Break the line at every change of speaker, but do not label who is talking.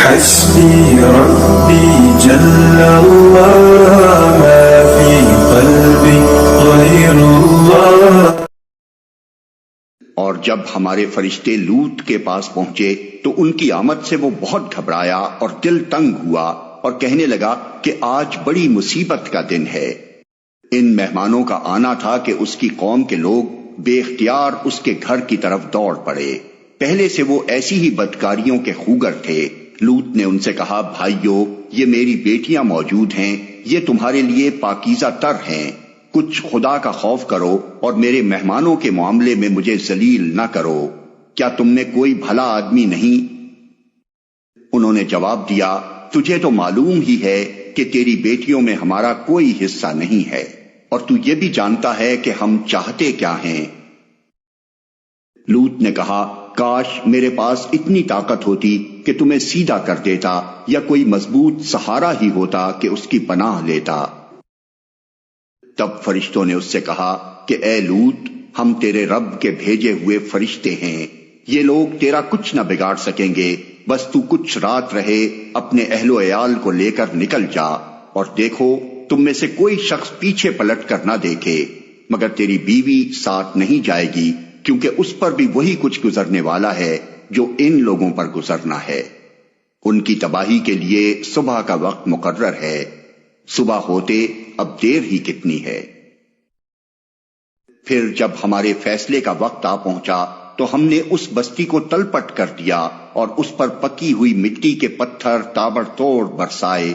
حسبي ربي جل الله ما في قلبي غير الله۔
اور جب ہمارے فرشتے لوط کے پاس پہنچے تو ان کی آمد سے وہ بہت گھبرایا اور دل تنگ ہوا اور کہنے لگا کہ آج بڑی مصیبت کا دن ہے۔ ان مہمانوں کا آنا تھا کہ اس کی قوم کے لوگ بے اختیار اس کے گھر کی طرف دوڑ پڑے۔ پہلے سے وہ ایسی ہی بدکاریوں کے خوگر تھے۔ لوط نے ان سے کہا، بھائیو، یہ میری بیٹیاں موجود ہیں، یہ تمہارے لیے پاکیزہ تر ہیں، کچھ خدا کا خوف کرو اور میرے مہمانوں کے معاملے میں مجھے ذلیل نہ کرو۔ کیا تم میں کوئی بھلا آدمی نہیں؟ انہوں نے جواب دیا، تجھے تو معلوم ہی ہے کہ تیری بیٹیوں میں ہمارا کوئی حصہ نہیں ہے، اور تو یہ بھی جانتا ہے کہ ہم چاہتے کیا ہیں۔ لوط نے کہا، کاش میرے پاس اتنی طاقت ہوتی کہ تمہیں سیدھا کر دیتا، یا کوئی مضبوط سہارا ہی ہوتا کہ اس کی پناہ لیتا۔ تب فرشتوں نے اس سے کہا کہ اے لوط، ہم تیرے رب کے بھیجے ہوئے فرشتے ہیں، یہ لوگ تیرا کچھ نہ بگاڑ سکیں گے، بس تو کچھ رات رہے، اپنے اہل و عیال کو لے کر نکل جا، اور دیکھو تم میں سے کوئی شخص پیچھے پلٹ کر نہ دیکھے، مگر تیری بیوی ساتھ نہیں جائے گی، کیونکہ اس پر بھی وہی کچھ گزرنے والا ہے جو ان لوگوں پر گزرنا ہے۔ ان کی تباہی کے لیے صبح کا وقت مقرر ہے، صبح ہوتے اب دیر ہی کتنی ہے۔ پھر جب ہمارے فیصلے کا وقت آ پہنچا تو ہم نے اس بستی کو تل پٹ کر دیا اور اس پر پکی ہوئی مٹی کے پتھر تابڑ توڑ برسائے